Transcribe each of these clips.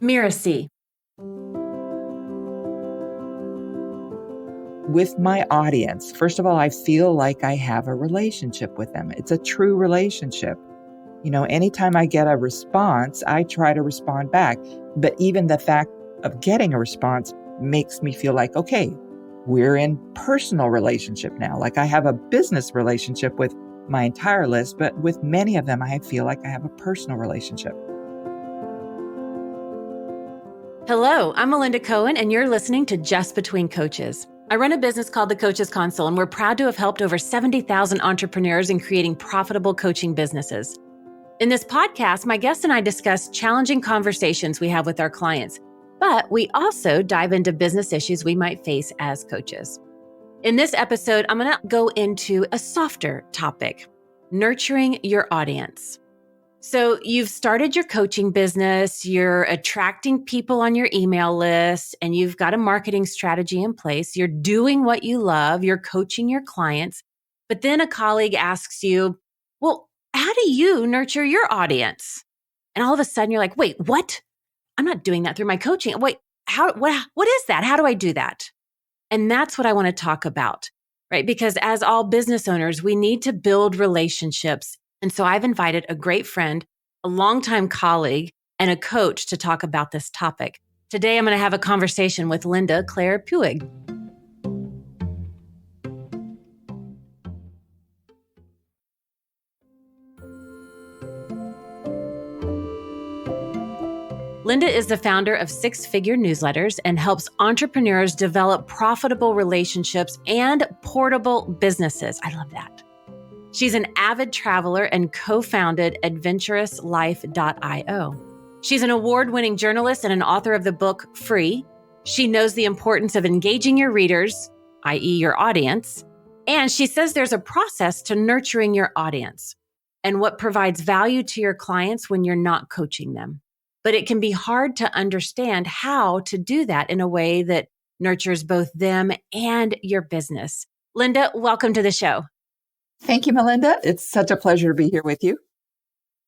Mirasee. With my audience, first of all, I feel like I have a relationship with them. It's a true relationship. Anytime I get a response, I try to respond back. But even the fact of getting a response makes me feel like, okay, we're in personal relationship now. Like I have a business relationship with my entire list, but with many of them, I feel like I have a personal relationship. Hello, I'm Melinda Cohan, and you're listening to Just Between Coaches. I run a business called The Coaches Console, and we're proud to have helped over 70,000 entrepreneurs in creating profitable coaching businesses. In this podcast, my guests and I discuss challenging conversations we have with our clients, but we also dive into business issues we might face as coaches. In this episode, I'm going to go into a softer topic, nurturing your audience. So you've started your coaching business, you're attracting people on your email list, and you've got a marketing strategy in place. You're doing what you love, you're coaching your clients, but then a colleague asks you, well, how do you nurture your audience? And all of a sudden you're like, wait, what? I'm not doing that through my coaching. Wait, what is that? How do I do that? And that's what I want to talk about, right? Because as all business owners, we need to build relationships. And so I've invited a great friend, a longtime colleague, and a coach to talk about this topic. Today, I'm going to have a conversation with Linda Claire Puig. Linda is the founder of Six Figure Newsletters and helps entrepreneurs develop profitable relationships and portable businesses. I love that. She's an avid traveler and co-founded AdventurousLife.io. She's an award-winning journalist and an author of the book Free. She knows the importance of engaging your readers, i.e. your audience, and she says there's a process to nurturing your audience and what provides value to your clients when you're not coaching them. But it can be hard to understand how to do that in a way that nurtures both them and your business. Linda, welcome to the show. Thank you, Melinda. It's such a pleasure to be here with you.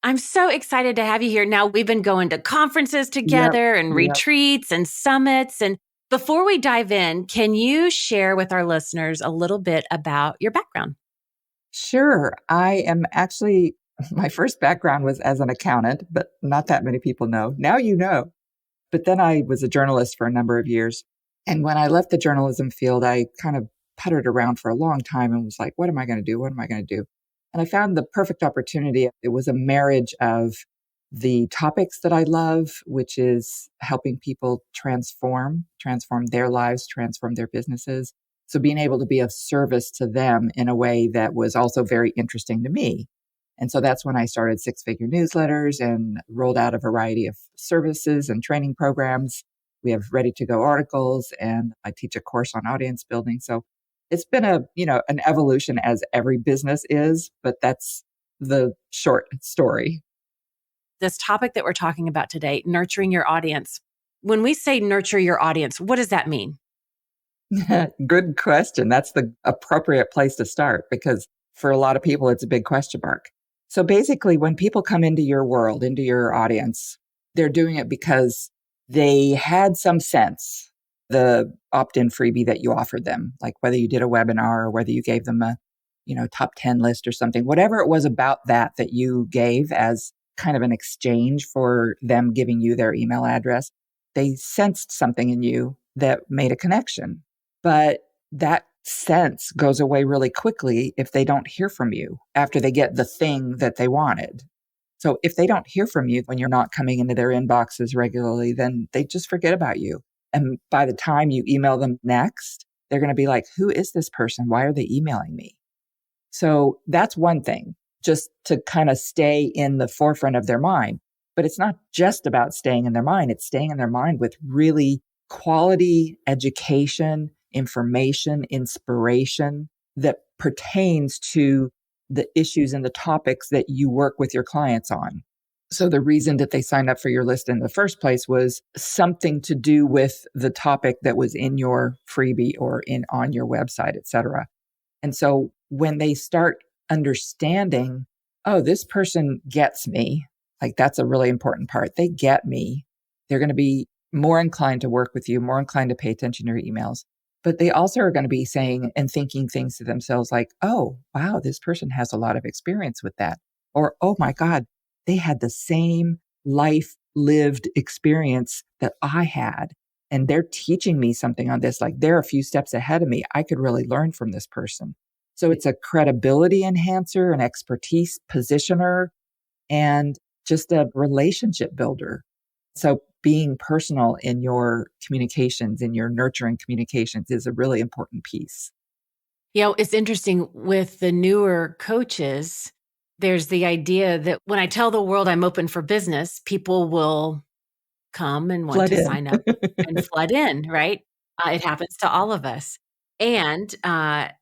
I'm so excited to have you here. Now, we've been going to conferences together and retreats and summits. And before we dive in, can you share with our listeners a little bit about your background? Sure. My first background was as an accountant, but not that many people know. Now you know. But then I was a journalist for a number of years. And when I left the journalism field, I kind of puttered around for a long time and was like, what am I going to do? What am I going to do? And I found the perfect opportunity. It was a marriage of the topics that I love, which is helping people transform their lives, transform their businesses. So being able to be of service to them in a way that was also very interesting to me. And so that's when I started Six Figure Newsletters and rolled out a variety of services and training programs. We have ready to go articles, and I teach a course on audience building. So it's been an evolution, as every business is, but that's the short story. This topic that we're talking about today, nurturing your audience. When we say nurture your audience, what does that mean? Good question. That's the appropriate place to start, because for a lot of people, it's a big question mark. So basically, when people come into your world, into your audience, they're doing it because they had some sense, the opt-in freebie that you offered them, like whether you did a webinar or whether you gave them a, top 10 list or something, whatever it was about that you gave as kind of an exchange for them giving you their email address, they sensed something in you that made a connection. But that sense goes away really quickly if they don't hear from you after they get the thing that they wanted. So if they don't hear from you when you're not coming into their inboxes regularly, then they just forget about you. And by the time you email them next, they're going to be like, who is this person? Why are they emailing me? So that's one thing, just to kind of stay in the forefront of their mind. But it's not just about staying in their mind. It's staying in their mind with really quality education, information, inspiration that pertains to the issues and the topics that you work with your clients on. So the reason that they signed up for your list in the first place was something to do with the topic that was in your freebie or on your website, et cetera. And so when they start understanding, oh, this person gets me, like that's a really important part. They get me. They're going to be more inclined to work with you, more inclined to pay attention to your emails. But they also are going to be saying and thinking things to themselves like, oh, wow, this person has a lot of experience with that. Or, oh my God, they had the same life lived experience that I had. And they're teaching me something on this. Like they're a few steps ahead of me. I could really learn from this person. So it's a credibility enhancer, an expertise positioner, and just a relationship builder. So being personal in your communications, in your nurturing communications is a really important piece. It's interesting with the newer coaches, there's the idea that when I tell the world I'm open for business, people will come and want Flood to in. sign up and flood in, right? It happens to all of us. And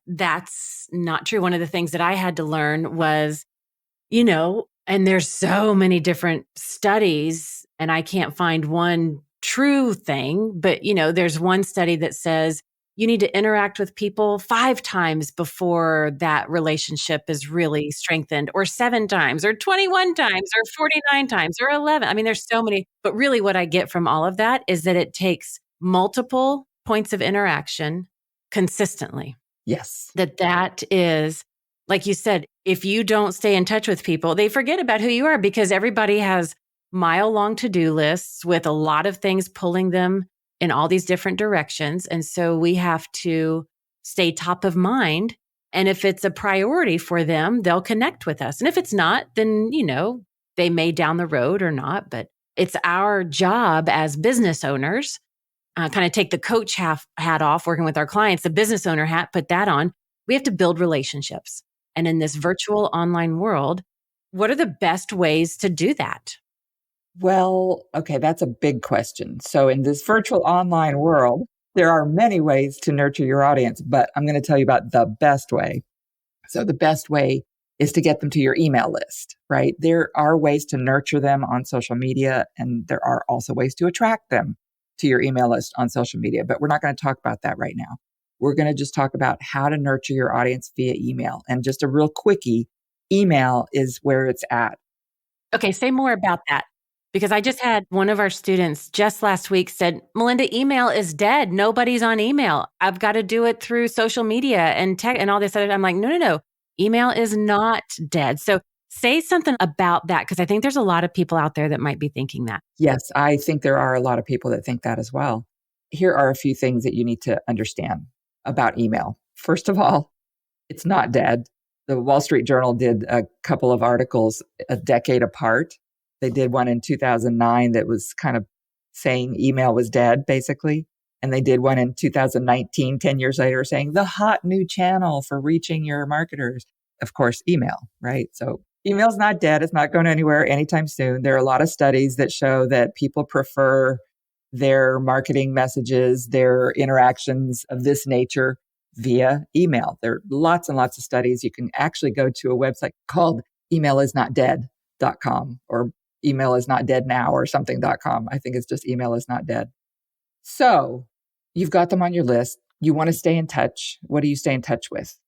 that's not true. One of the things that I had to learn was, and there's so many different studies, and I can't find one true thing, but, there's one study that says you need to interact with people 5 times before that relationship is really strengthened, or 7 times, or 21 times, or 49 times, or 11. I mean, there's so many, but really what I get from all of that is that it takes multiple points of interaction consistently. Yes. That is, like you said, if you don't stay in touch with people, they forget about who you are because everybody has mile-long to-do lists with a lot of things pulling them in all these different directions. And so we have to stay top of mind. And if it's a priority for them, they'll connect with us. And if it's not, then, they may down the road or not. But it's our job as business owners, kind of take the coach hat off, working with our clients, the business owner hat, put that on. We have to build relationships. And in this virtual online world, what are the best ways to do that? Well, okay, that's a big question. So in this virtual online world, there are many ways to nurture your audience, but I'm going to tell you about the best way. So the best way is to get them to your email list, right? There are ways to nurture them on social media, and there are also ways to attract them to your email list on social media, but we're not going to talk about that right now. We're going to just talk about how to nurture your audience via email. And just a real quickie, email is where it's at. Okay, say more about that. Because I just had one of our students just last week said, Melinda, email is dead. Nobody's on email. I've got to do it through social media and tech and all this other. I'm like, no. Email is not dead. So say something about that, because I think there's a lot of people out there that might be thinking that. Yes, I think there are a lot of people that think that as well. Here are a few things that you need to understand about email. First of all, it's not dead. The Wall Street Journal did a couple of articles a decade apart. They did one in 2009 that was kind of saying email was dead, basically. And they did one in 2019, 10 years later, saying the hot new channel for reaching your marketers. Of course, email, right? So email's not dead. It's not going anywhere anytime soon. There are a lot of studies that show that people prefer their marketing messages, their interactions of this nature via email. There are lots and lots of studies. You can actually go to a website called emailisnotdead.com or email is not dead now or something.com. I think it's just email is not dead. So you've got them on your list. You want to stay in touch. What do you stay in touch with?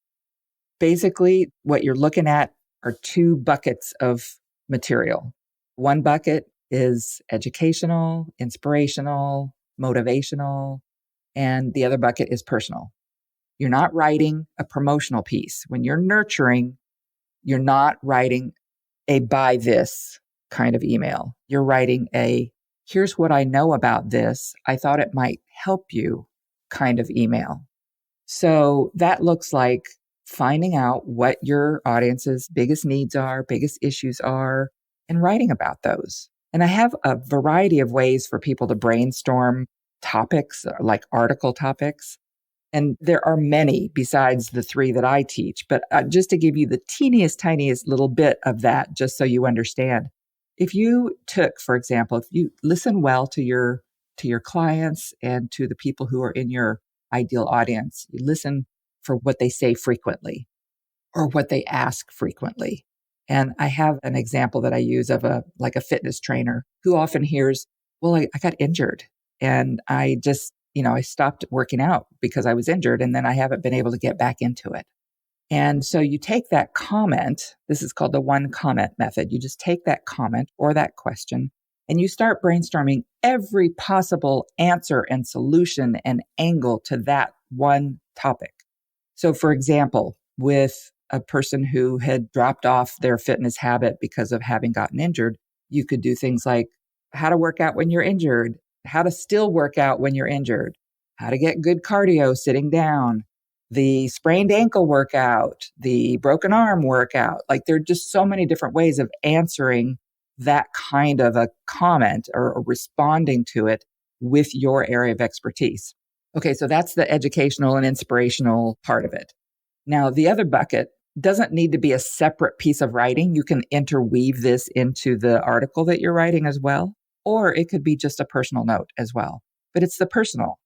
Basically, what you're looking at are 2 buckets of material. One bucket is educational, inspirational, motivational, and the other bucket is personal. You're not writing a promotional piece. When you're nurturing, you're not writing a buy this kind of email. You're writing a here's what I know about this. I thought it might help you kind of email. So that looks like finding out what your audience's biggest needs are, biggest issues are, and writing about those. And I have a variety of ways for people to brainstorm topics, like article topics. And there are many besides the 3 that I teach, but just to give you the tiniest little bit of that, just so you understand. If you took, for example, if you listen well to your clients and to the people who are in your ideal audience, you listen for what they say frequently or what they ask frequently. And I have an example that I use of a fitness trainer who often hears, well, I got injured and I just, I stopped working out because I was injured and then I haven't been able to get back into it. And so you take that comment, this is called the 1 comment method. You just take that comment or that question and you start brainstorming every possible answer and solution and angle to that one topic. So for example, with a person who had dropped off their fitness habit because of having gotten injured, you could do things like how to work out when you're injured, how to still work out when you're injured, how to get good cardio sitting down, the sprained ankle workout, the broken arm workout. Like there are just so many different ways of answering that kind of a comment or responding to it with your area of expertise. Okay, so that's the educational and inspirational part of it. Now, the other bucket doesn't need to be a separate piece of writing. You can interweave this into the article that you're writing as well, or it could be just a personal note as well. But it's the personal.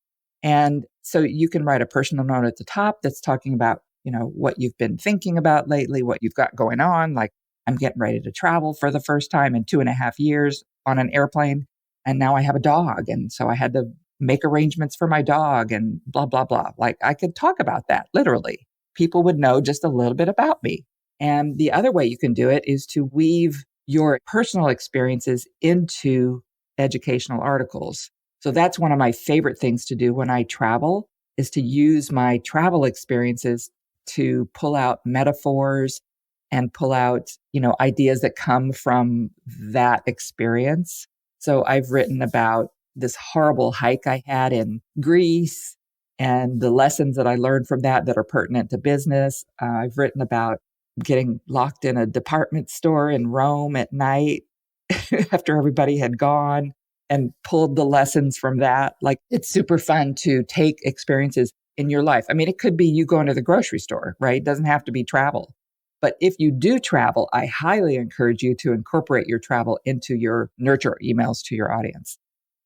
And so you can write a personal note at the top that's talking about, what you've been thinking about lately, what you've got going on. Like, I'm getting ready to travel for the first time in 2.5 years on an airplane. And now I have a dog. And so I had to make arrangements for my dog and blah, blah, blah. Like I could talk about that literally. People would know just a little bit about me. And the other way you can do it is to weave your personal experiences into educational articles. So that's one of my favorite things to do when I travel is to use my travel experiences to pull out metaphors and pull out, ideas that come from that experience. So I've written about this horrible hike I had in Greece and the lessons that I learned from that are pertinent to business. I've written about getting locked in a department store in Rome at night after everybody had gone and pulled the lessons from that. Like it's super fun to take experiences in your life. I mean, it could be you going to the grocery store, right? It doesn't have to be travel. But if you do travel, I highly encourage you to incorporate your travel into your nurture emails to your audience.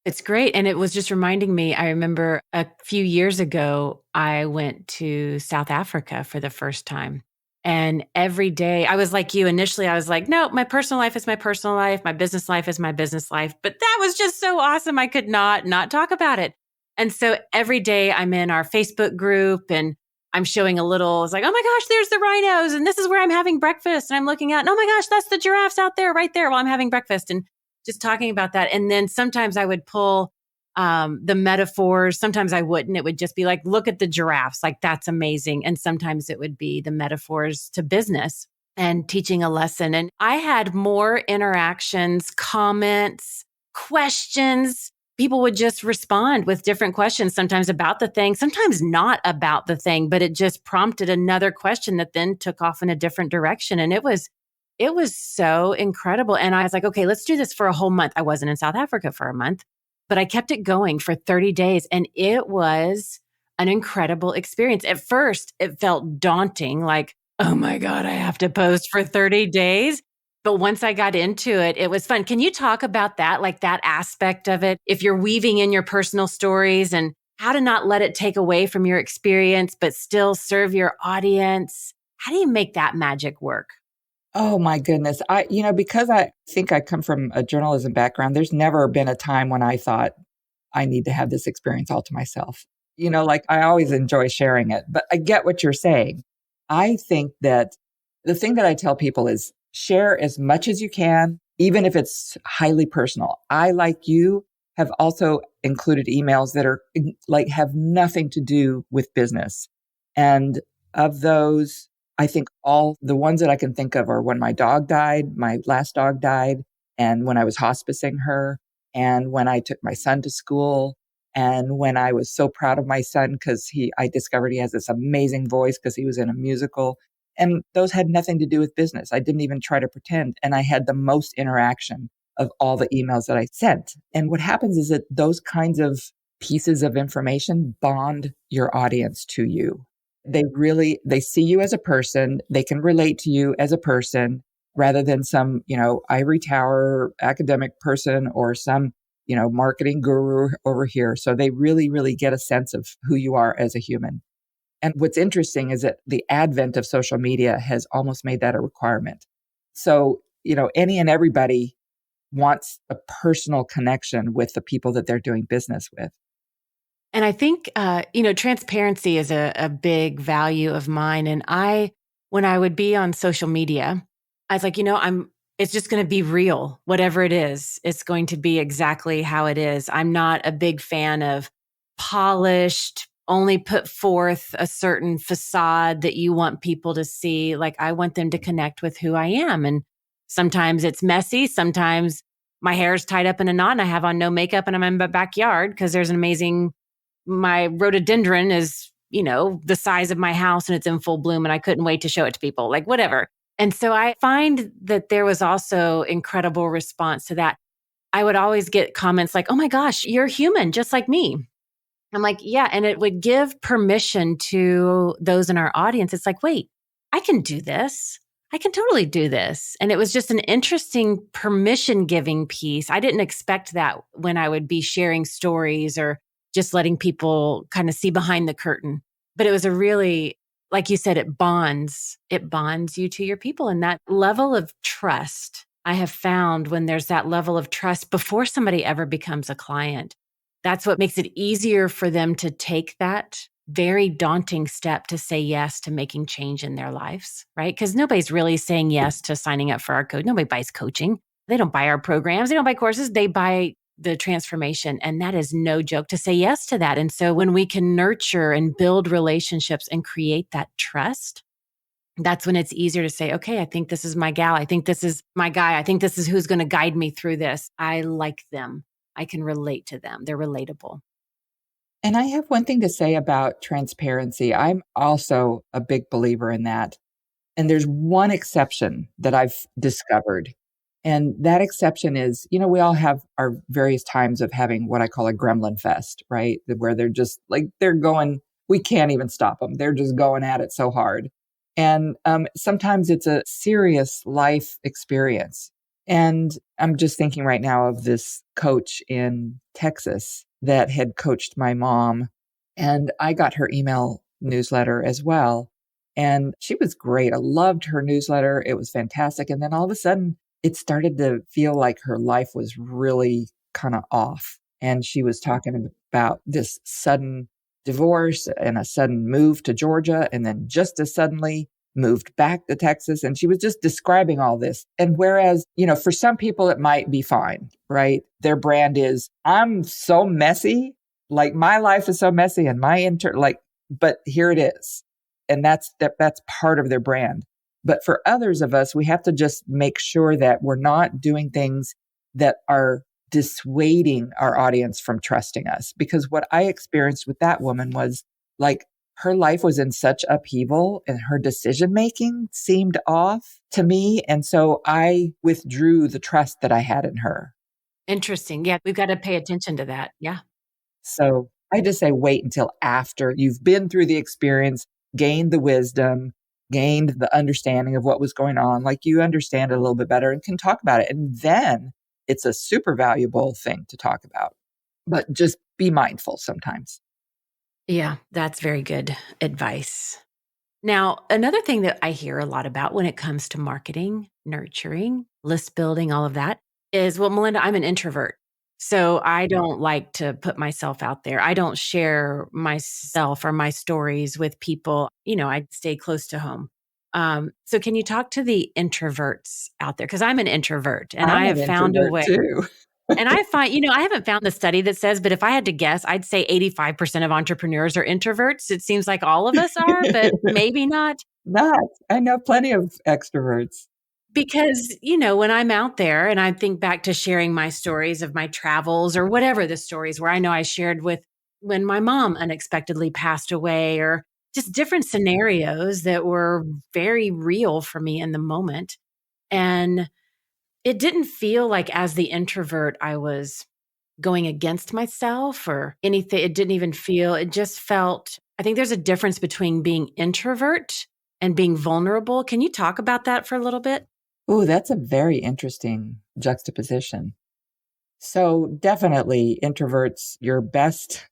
It's great. And it was just reminding me, I remember a few years ago, I went to South Africa for the first time. And every day, I was like you. Initially, I was like, no, my personal life is my personal life. My business life is my business life. But that was just so awesome. I could not talk about it. And so every day I'm in our Facebook group and I'm showing a little, it's like, oh my gosh, there's the rhinos. And this is where I'm having breakfast. And I'm looking at, and oh my gosh, that's the giraffes out there, right there while I'm having breakfast. And just talking about that. And then sometimes I would pull the metaphors. Sometimes I wouldn't. It would just be like, look at the giraffes. Like, that's amazing. And sometimes it would be the metaphors to business and teaching a lesson. And I had more interactions, comments, questions. People would just respond with different questions, sometimes about the thing, sometimes not about the thing, but it just prompted another question that then took off in a different direction. And it was so incredible. And I was like, okay, let's do this for a whole month. I wasn't in South Africa for a month, but I kept it going for 30 days. And it was an incredible experience. At first, it felt daunting, like, oh my God, I have to post for 30 days. But once I got into it, it was fun. Can you talk about that, like that aspect of it? If you're weaving in your personal stories and how to not let it take away from your experience, but still serve your audience. How do you make that magic work? Oh my goodness. Because I think I come from a journalism background, there's never been a time when I thought I need to have this experience all to myself. Like I always enjoy sharing it, but I get what you're saying. I think that the thing that I tell people is share as much as you can, even if it's highly personal. I, like you, have also included emails that are like have nothing to do with business. And of those, I think all the ones that I can think of are when my dog died, my last dog died, and when I was hospicing her, and when I took my son to school, and when I was so proud of my son because I discovered he has this amazing voice because he was in a musical. And those had nothing to do with business. I didn't even try to pretend. And I had the most interaction of all the emails that I sent. And what happens is that those kinds of pieces of information bond your audience to you. They see you as a person. They can relate to you as a person rather than some, ivory tower academic person or some, marketing guru over here. So they really, really get a sense of who you are as a human. And what's interesting is that the advent of social media has almost made that a requirement. So, any and everybody wants a personal connection with the people that they're doing business with. And I think, transparency is a big value of mine. And when I would be on social media, I was like, it's just going to be real. Whatever it is, it's going to be exactly how it is. I'm not a big fan of polished, only put forth a certain facade that you want people to see. Like, I want them to connect with who I am. And sometimes it's messy. Sometimes my hair is tied up in a knot and I have on no makeup and I'm in my backyard because there's an amazing, my rhododendron is, the size of my house and it's in full bloom and I couldn't wait to show it to people, like whatever. And so I find that there was also incredible response to that. I would always get comments like, "Oh my gosh, you're human, just like me." I'm like, yeah. And it would give permission to those in our audience. It's like, wait, I can do this. I can totally do this. And it was just an interesting permission giving piece. I didn't expect that when I would be sharing stories or just letting people kind of see behind the curtain. But it was a really, like you said, it bonds you to your people. And that level of trust, I have found when there's that level of trust before somebody ever becomes a client, that's what makes it easier for them to take that very daunting step to say yes to making change in their lives, right? Because nobody's really saying yes to signing up for our code. Nobody buys coaching. They don't buy our programs. They don't buy courses. They buy the transformation. And that is no joke to say yes to that. And so when we can nurture and build relationships and create that trust, that's when it's easier to say, okay, I think this is my gal. I think this is my guy. I think this is who's going to guide me through this. I like them. I can relate to them. They're relatable. And I have one thing to say about transparency. I'm also a big believer in that. And there's one exception that I've discovered. And that exception is, we all have our various times of having what I call a gremlin fest, right? Where they're just like, they're going, we can't even stop them. They're just going at it so hard. And sometimes it's a serious life experience. And I'm just thinking right now of this coach in Texas that had coached my mom. And I got her email newsletter as well. And she was great. I loved her newsletter. It was fantastic. And then all of a sudden, it started to feel like her life was really kind of off. And she was talking about this sudden divorce and a sudden move to Georgia, and then just as suddenly moved back to Texas. And she was just describing all this. And whereas, for some people, it might be fine, right? Their brand is, I'm so messy. Like my life is so messy and but here it is. And that's part of their brand. But for others of us, we have to just make sure that we're not doing things that are dissuading our audience from trusting us. Because what I experienced with that woman was like, her life was in such upheaval and her decision making seemed off to me. And so I withdrew the trust that I had in her. Interesting. Yeah, we've got to pay attention to that. Yeah. So I just say wait until after you've been through the experience, gained the wisdom, gained the understanding of what was going on. Like you understand it a little bit better and can talk about it. And then it's a super valuable thing to talk about. But just be mindful sometimes. Yeah, that's very good advice. Now, another thing that I hear a lot about when it comes to marketing, nurturing, list building, all of that is, well, Melinda, I'm an introvert. So I don't like to put myself out there. I don't share myself or my stories with people. I stay close to home. So can you talk to the introverts out there? Because I'm an introvert and I have found a way. Too. And I find, I haven't found the study that says, but if I had to guess, I'd say 85% of entrepreneurs are introverts. It seems like all of us are, but maybe not. I know plenty of extroverts. Because, when I'm out there and I think back to sharing my stories of my travels or whatever the stories were, I know I shared with when my mom unexpectedly passed away or just different scenarios that were very real for me in the moment. And it didn't feel like as the introvert, I was going against myself or anything. It didn't even feel, it just felt, I think there's a difference between being introvert and being vulnerable. Can you talk about that for a little bit? Oh, that's a very interesting juxtaposition. So definitely introverts, your best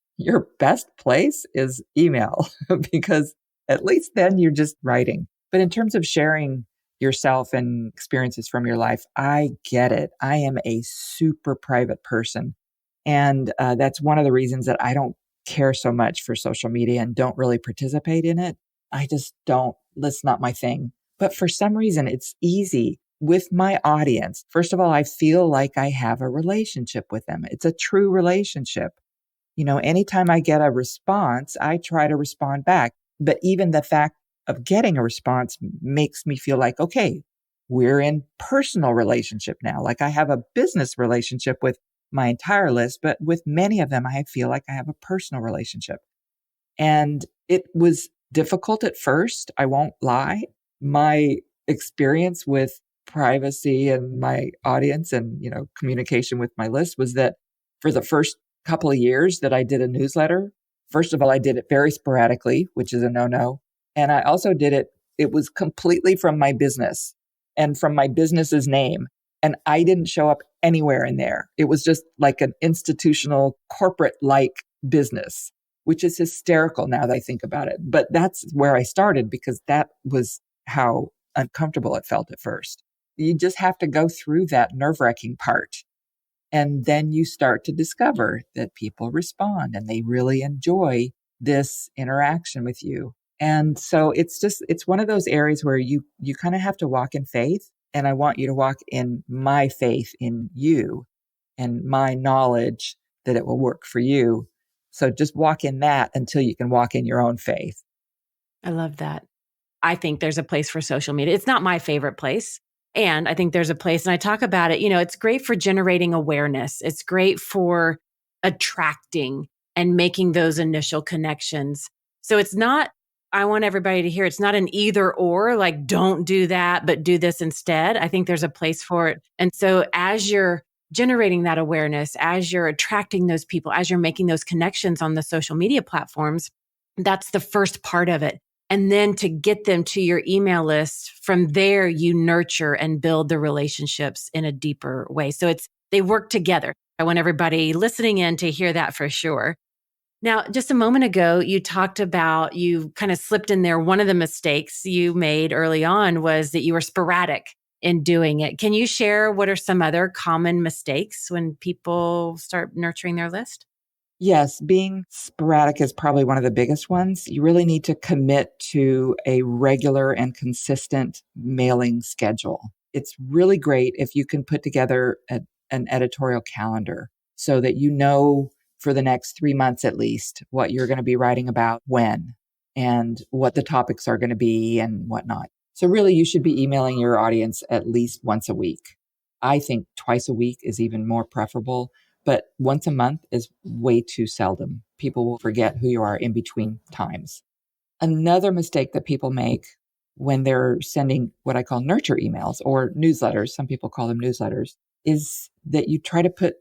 place is email because at least then you're just writing. But in terms of sharing yourself and experiences from your life, I get it. I am a super private person. And that's one of the reasons that I don't care so much for social media and don't really participate in it. I just don't, that's not my thing. But for some reason, it's easy. with my audience, first of all, I feel like I have a relationship with them. It's a true relationship. Anytime I get a response, I try to respond back. But even the fact of getting a response makes me feel like, okay, we're in personal relationship now. Like I have a business relationship with my entire list, but with many of them, I feel like I have a personal relationship. And it was difficult at first. I won't lie. My experience with privacy and my audience and, communication with my list was that for the first couple of years that I did a newsletter, first of all, I did it very sporadically, which is a no-no. And I also it was completely from my business and from my business's name. And I didn't show up anywhere in there. It was just like an institutional corporate-like business, which is hysterical now that I think about it. But that's where I started because that was how uncomfortable it felt at first. You just have to go through that nerve-wracking part. And then you start to discover that people respond and they really enjoy this interaction with you. And so it's one of those areas where you kind of have to walk in faith. And I want you to walk in my faith in you and my knowledge that it will work for you. So just walk in that until you can walk in your own faith. I love that. I think there's a place for social media. It's not my favorite place. And I think there's a place, and I talk about it, it's great for generating awareness. It's great for attracting and making those initial connections. So it's not, I want everybody to hear, it's not an either or, like don't do that, but do this instead. I think there's a place for it. And so as you're generating that awareness, as you're attracting those people, as you're making those connections on the social media platforms, that's the first part of it. And then to get them to your email list, from there, you nurture and build the relationships in a deeper way. So they work together. I want everybody listening in to hear that for sure. Now, just a moment ago, you talked about, you kind of slipped in there. One of the mistakes you made early on was that you were sporadic in doing it. Can you share what are some other common mistakes when people start nurturing their list? Yes, being sporadic is probably one of the biggest ones. You really need to commit to a regular and consistent mailing schedule. It's really great if you can put together an editorial calendar so that you know for the next 3 months at least what you're going to be writing about when and what the topics are going to be and whatnot. So really, you should be emailing your audience at least once a week. I think twice a week is even more preferable. But once a month is way too seldom. People will forget who you are in between times. Another mistake that people make when they're sending what I call nurture emails or newsletters, some people call them newsletters, is that you try to put,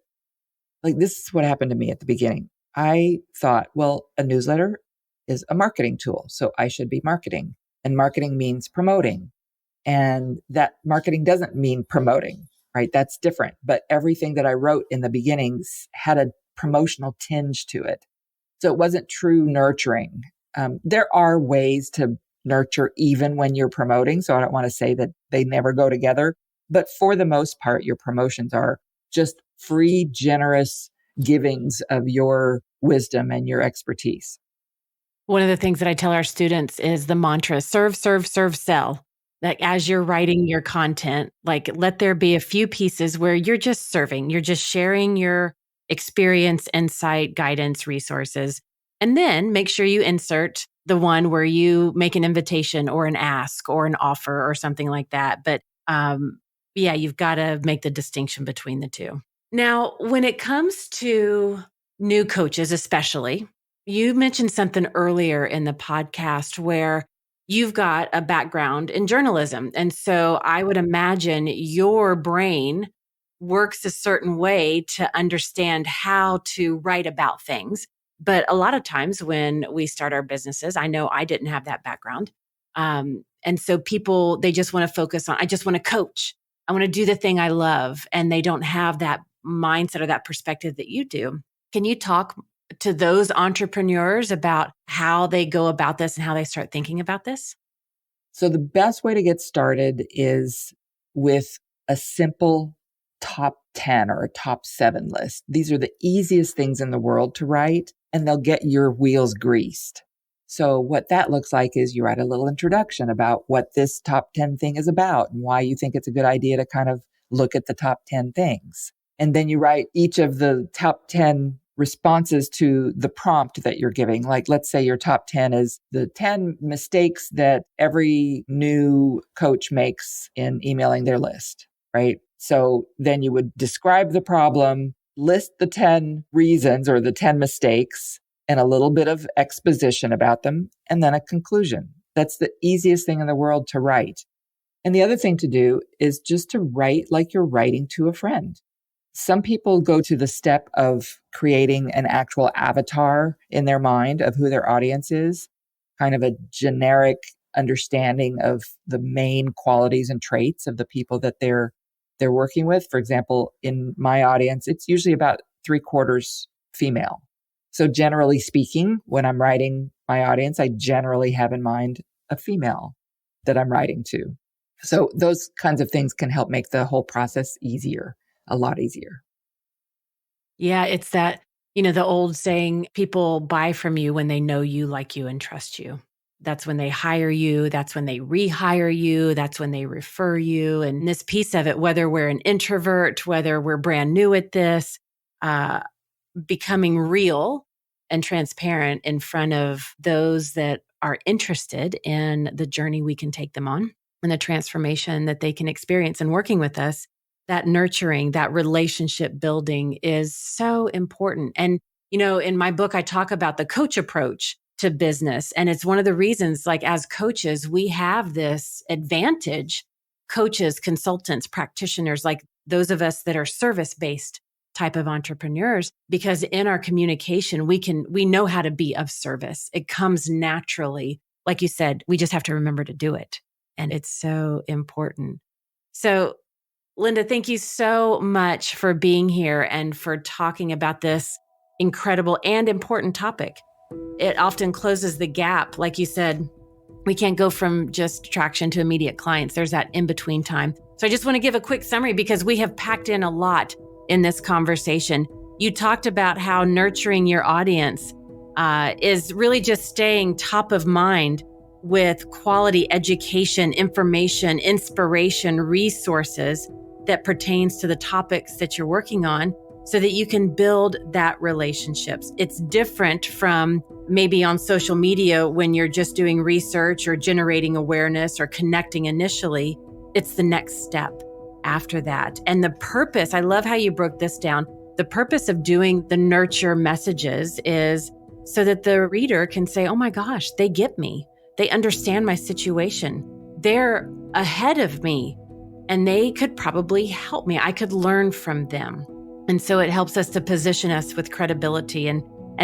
like, this is what happened to me at the beginning. I thought, well, a newsletter is a marketing tool, so I should be marketing. And marketing means promoting. And that marketing doesn't mean promoting. Right? That's different. But everything that I wrote in the beginnings had a promotional tinge to it. So it wasn't true nurturing. There are ways to nurture even when you're promoting. So I don't want to say that they never go together. But for the most part, your promotions are just free, generous givings of your wisdom and your expertise. One of the things that I tell our students is the mantra, serve, serve, serve, sell. Like as you're writing your content, like let there be a few pieces where you're just serving, you're just sharing your experience, insight, guidance, resources. And then make sure you insert the one where you make an invitation or an ask or an offer or something like that. But you've got to make the distinction between the two. Now, when it comes to new coaches, especially, you mentioned something earlier in the podcast where you've got a background in journalism. And so I would imagine your brain works a certain way to understand how to write about things. But a lot of times when we start our businesses, I know I didn't have that background. And so people, they just want to focus on, I just want to coach. I want to do the thing I love. And they don't have that mindset or that perspective that you do. Can you talk to those entrepreneurs about how they go about this and how they start thinking about this? So the best way to get started is with a simple top 10 or a top 7 list. These are the easiest things in the world to write, and they'll get your wheels greased. So what that looks like is you write a little introduction about what this top 10 thing is about and why you think it's a good idea to kind of look at the top 10 things. And then you write each of the top 10 responses to the prompt that you're giving. Like, let's say your top 10 is the 10 mistakes that every new coach makes in emailing their list, right? So then you would describe the problem, list the 10 reasons or the 10 mistakes, and a little bit of exposition about them, and then a conclusion. That's the easiest thing in the world to write. And the other thing to do is just to write like you're writing to a friend. Some people go to the step of creating an actual avatar in their mind of who their audience is, kind of a generic understanding of the main qualities and traits of the people that they're working with. For example, in my audience, it's usually about 3/4 female. So generally speaking, when I'm writing my audience, I generally have in mind a female that I'm writing to. So those kinds of things can help make the whole process easier, a lot easier. Yeah, it's that, the old saying, people buy from you when they know you, like you, and trust you. That's when they hire you. That's when they rehire you. That's when they refer you. And this piece of it, whether we're an introvert, whether we're brand new at this, becoming real and transparent in front of those that are interested in the journey we can take them on and the transformation that they can experience in working with us, that nurturing, that relationship building is so important. And, in my book, I talk about the coach approach to business. And it's one of the reasons, like as coaches, we have this advantage, coaches, consultants, practitioners, like those of us that are service-based type of entrepreneurs, because in our communication, we know how to be of service. It comes naturally. Like you said, we just have to remember to do it. And it's so important. So, Linda, thank you so much for being here and for talking about this incredible and important topic. It often closes the gap. Like you said, we can't go from just traction to immediate clients. There's that in-between time. So I just want to give a quick summary because we have packed in a lot in this conversation. You talked about how nurturing your audience is really just staying top of mind with quality education, information, inspiration, resources that pertains to the topics that you're working on so that you can build that relationships. It's different from maybe on social media when you're just doing research or generating awareness or connecting initially. It's the next step after that. And the purpose, I love how you broke this down. The purpose of doing the nurture messages is so that the reader can say, oh my gosh, they get me. They understand my situation. They're ahead of me and they could probably help me. I could learn from them. And so it helps us to position us with credibility and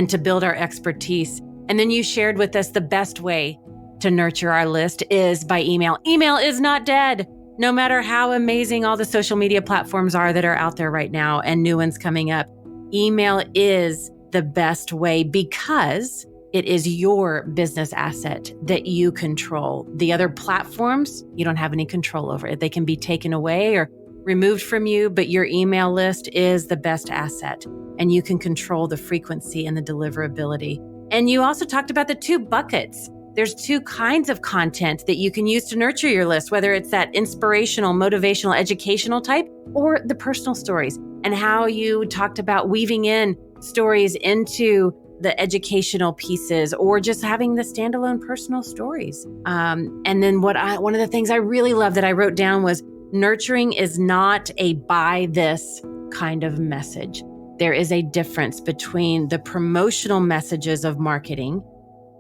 to build our expertise. And then you shared with us the best way to nurture our list is by email. Email is not dead. No matter how amazing all the social media platforms are that are out there right now and new ones coming up, email is the best way because it is your business asset that you control. The other platforms, you don't have any control over it. They can be taken away or removed from you, but your email list is the best asset and you can control the frequency and the deliverability. And you also talked about the 2 buckets. There's 2 kinds of content that you can use to nurture your list, whether it's that inspirational, motivational, educational type or the personal stories, and how you talked about weaving in stories into the educational pieces or just having the standalone personal stories. And then one of the things I really love that I wrote down was nurturing is not a buy this kind of message. There is a difference between the promotional messages of marketing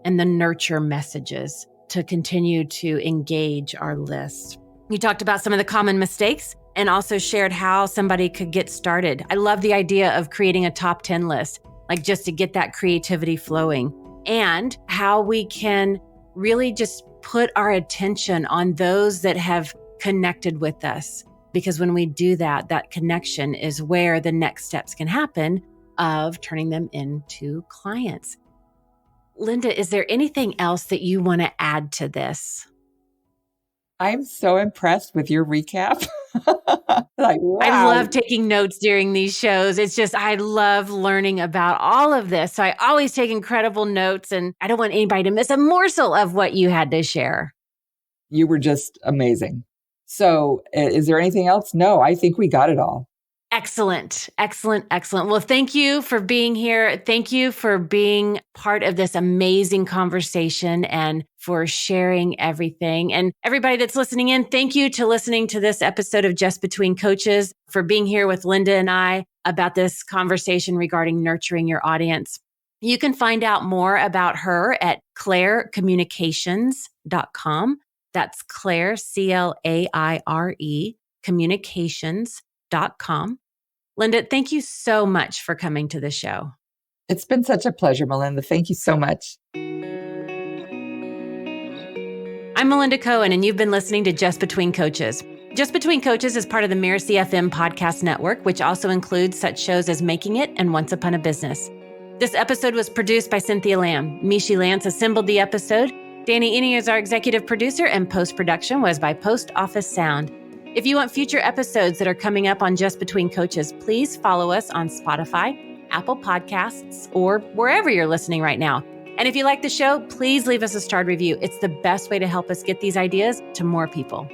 and the nurture messages to continue to engage our list. You talked about some of the common mistakes and also shared how somebody could get started. I love the idea of creating a top 10 list, like just to get that creativity flowing, and how we can really just put our attention on those that have connected with us. Because when we do that, that connection is where the next steps can happen of turning them into clients. Linda, is there anything else that you want to add to this? I'm so impressed with your recap. Like, I wow. love taking notes during these shows. It's just, I love learning about all of this. So I always take incredible notes, and I don't want anybody to miss a morsel of what you had to share. You were just amazing. So is there anything else? No, I think we got it all. Excellent. Well, thank you for being here. Thank you for being part of this amazing conversation and for sharing everything. And everybody that's listening in, thank you to listening to this episode of Just Between Coaches, for being here with Linda and I about this conversation regarding nurturing your audience. You can find out more about her at clairecommunications.com. That's Claire, CLAIRE, communications.com. Linda, thank you so much for coming to the show. It's been such a pleasure, Melinda. Thank you so much. I'm Melinda Cohan, and you've been listening to Just Between Coaches. Just Between Coaches is part of the Mirasee FM podcast network, which also includes such shows as Making It and Once Upon a Business. This episode was produced by Cynthia Lamb. Michi Lantz assembled the episode. Danny Iney is our executive producer, and post-production was by Post Office Sound. If you want future episodes that are coming up on Just Between Coaches, please follow us on Spotify, Apple Podcasts, or wherever you're listening right now. And if you like the show, please leave us a starred review. It's the best way to help us get these ideas to more people.